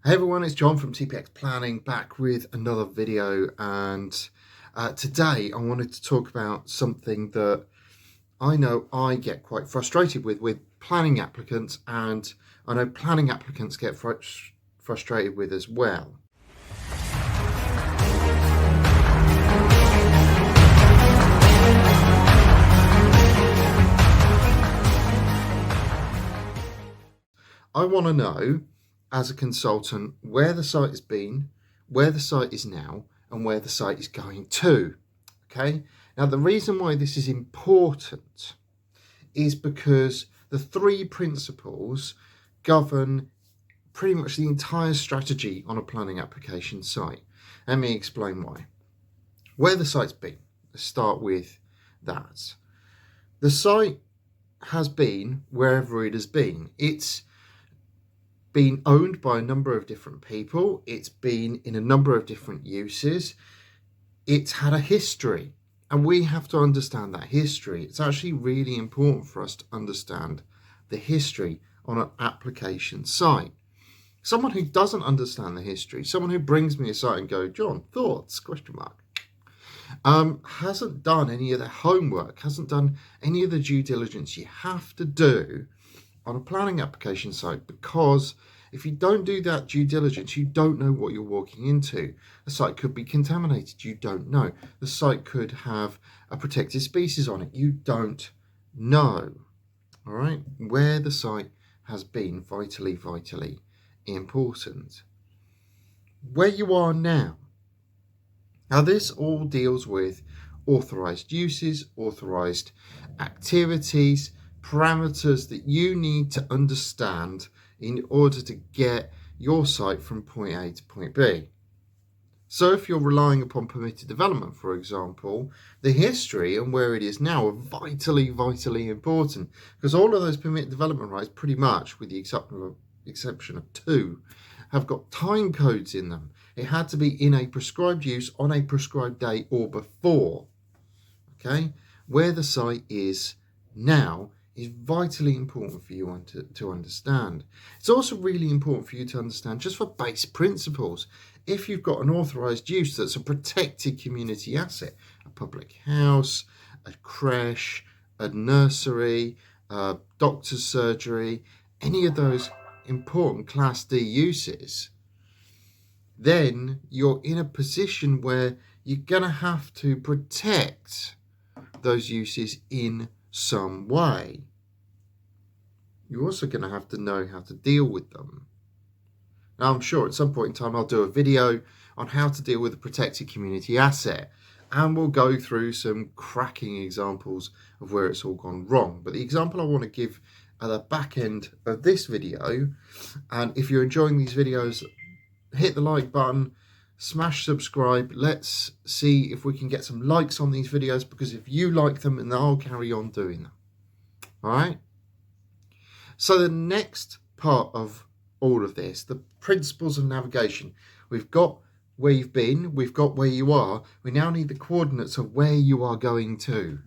Hey everyone, it's John from TPX Planning back with another video, and today I wanted to talk about something that I know I get quite frustrated with planning applicants, and I know planning applicants get frustrated with as well. I want to know, as a consultant, where the site has been, where the site is now, and where the site is going to. Okay, now the reason why this is important is because the three principles govern pretty much the entire strategy on a planning application site. Let me explain why. Where the site's been, let's start with that. The site has been wherever it has been. It's been owned by a number of different people. It's been in a number of different uses. It's had a history, and we have to understand that history. It's actually really important for us to understand the history on an application site. Someone who doesn't understand the history, someone who brings me a site and go, John, thoughts, ? Hasn't done any of the homework, hasn't done any of the due diligence you have to do on a planning application site, because if you don't do that due diligence, you don't know what you're walking into. The site could be contaminated, you don't know. The site could have a protected species on it, you don't know. All right, where the site has been, vitally important. Where you are now. Now this all deals with authorized uses, authorized activities, parameters that you need to understand in order to get your site from point A to point B. So if you're relying upon permitted development, for example, the history and where it is now are vitally important, because all of those permitted development rights, pretty much with the exception of two, have got time codes in them. It had to be in a prescribed use on a prescribed day or before. Okay, where the site is now is vitally important for you to understand. It's also really important for you to understand, just for base principles, if you've got an authorized use that's a protected community asset, a public house, a creche, a nursery, a doctor's surgery, any of those important Class D uses, then you're in a position where you're going to have to protect those uses in some way. You're also going to have to know how to deal with them. Now, I'm sure at some point in time I'll do a video on how to deal with a protected community asset, and we'll go through some cracking examples of where it's all gone wrong. But the example I want to give at the back end of this video, and if you're enjoying these videos, hit the like button, smash subscribe. Let's see if we can get some likes on these videos, because if you like them, and I'll carry on doing them. All right, so the next part of all of this, the principles of navigation, we've got where you've been, we've got where you are, we now need the coordinates of where you are going to.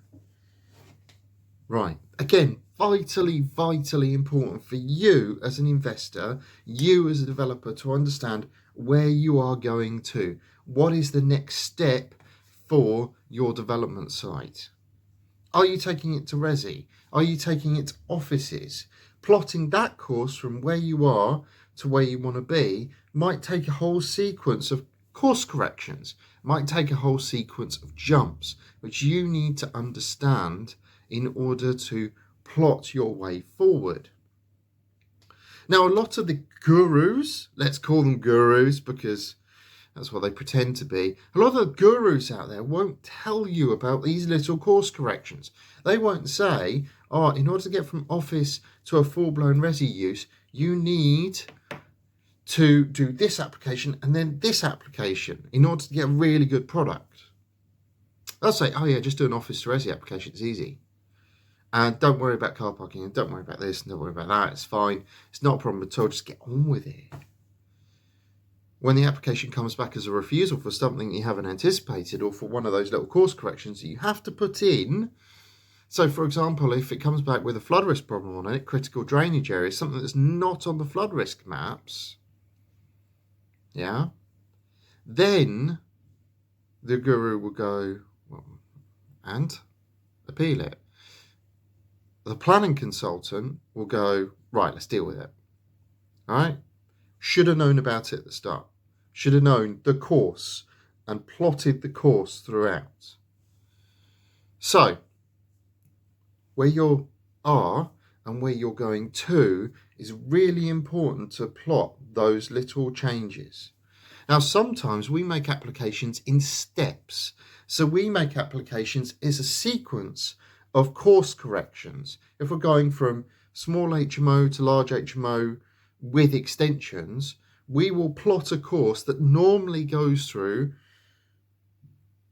Right, again, vitally important for you as an investor, you as a developer, to understand where you are going to. What is the next step for your development site? Are you taking it to resi? Are you taking it to offices? Plotting that course from where you are to where you want to be might take a whole sequence of course corrections, might take a whole sequence of jumps, which you need to understand in order to plot your way forward. Now, a lot of the gurus, let's call them gurus because that's what they pretend to be, a lot of the gurus out there won't tell you about these little course corrections. They won't say, oh, in order to get from office to a full-blown resi use, you need to do this application and then this application in order to get a really good product. They'll say, oh yeah, just do an office to resi application, it's easy. And don't worry about car parking, and don't worry about this, and don't worry about that, it's fine. It's not a problem at all, just get on with it. When the application comes back as a refusal for something you haven't anticipated, or for one of those little course corrections that you have to put in, so for example, if it comes back with a flood risk problem on it, critical drainage area, something that's not on the flood risk maps, Yeah. Then the guru will go, well, and appeal it. The planning consultant will go, right, let's deal with it. All right. Should have known about it at the start. Should have known the course and plotted the course throughout. So, where you are and where you're going to is really important to plot those little changes. Now, sometimes we make applications in steps. So we make applications as a sequence of course corrections. If we're going from small HMO to large HMO with extensions, we will plot a course that normally goes through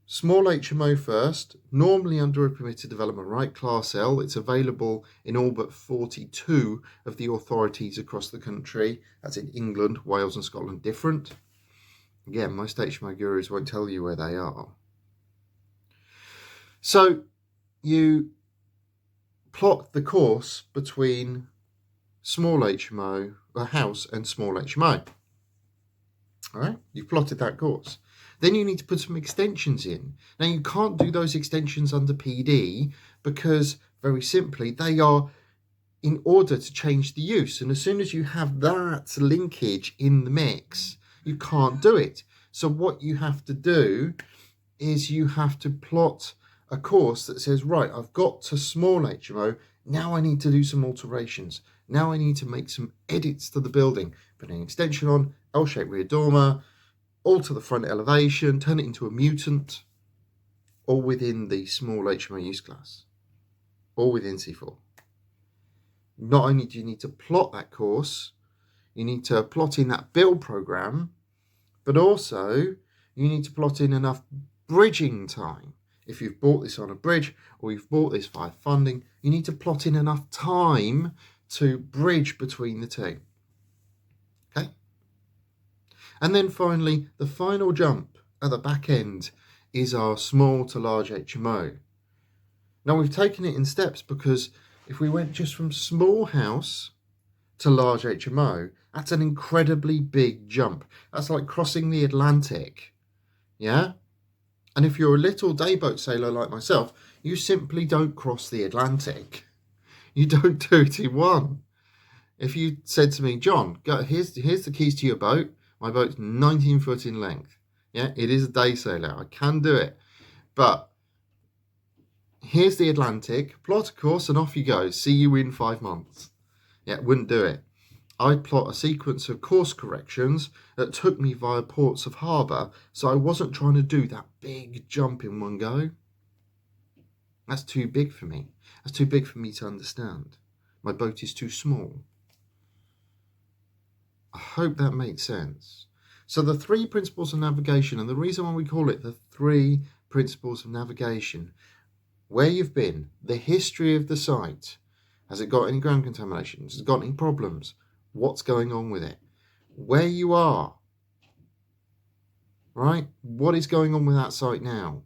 small HMO first, normally under a permitted development right, Class L. It's available in all but 42 of the authorities across the country. That's in England, Wales and Scotland, different. Again, most HMO gurus won't tell you where they are. So you plot the course between small HMO, a house, and small HMO. All right, you've plotted that course. Then you need to put some extensions in. Now, you can't do those extensions under PD because, very simply, they are in order to change the use. And as soon as you have that linkage in the mix, you can't do it. So what you have to do is you have to plot a course that says, right, I've got to small HMO. Now I need to do some alterations. Now I need to make some edits to the building. Put an extension on, L-shaped rear dormer, alter the front elevation, turn it into a mutant, all within the small HMO use class, all within C4. Not only do you need to plot that course, you need to plot in that build program, but also you need to plot in enough bridging time. If you've bought this on a bridge or you've bought this via funding, you need to plot in enough time to bridge between the two. Okay? And then finally, the final jump at the back end is our small to large HMO. Now, we've taken it in steps because if we went just from small house to large HMO, that's an incredibly big jump. That's like crossing the Atlantic. Yeah? And if you're a little dayboat sailor like myself, you simply don't cross the Atlantic. You don't do it in one. If you said to me, John, go, here's the keys to your boat. My boat's 19 foot in length. Yeah, it is a day sailor. I can do it. But here's the Atlantic. Plot a course and off you go. See you in 5 months. Yeah, wouldn't do it. I'd plot a sequence of course corrections that took me via ports of harbour, so I wasn't trying to do that big jump in one go. That's too big for me. That's too big for me to understand. My boat is too small. I hope that makes sense. So the 3 principles of navigation, and the reason why we call it the 3 principles of navigation, where you've been, the history of the site, has it got any ground contamination, has it got any problems, what's going on with it, where you are, right? What is going on with that site now?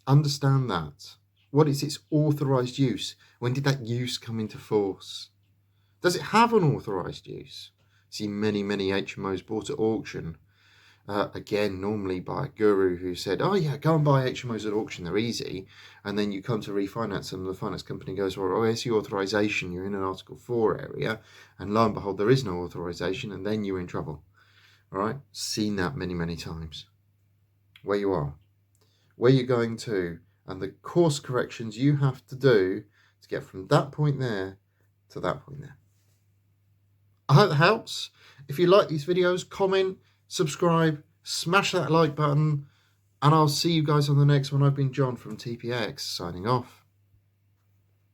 Understand that. What is its authorized use? When did that use come into force? Does it have an authorized use? See many HMOs bought at auction, again, normally by a guru who said, oh yeah, go and buy HMOs at auction, they're easy. And then you come to refinance them, and the finance company goes, well, where's your authorization? You're in an Article 4 area. And lo and behold, there is no authorization, and then you're in trouble. All right? Seen that many times. Where you are, where you're going to, and the course corrections you have to do to get from that point there to that point there. I hope that helps. If you like these videos, comment, subscribe, smash that like button, and I'll see you guys on the next one. I've been John from TPX, signing off.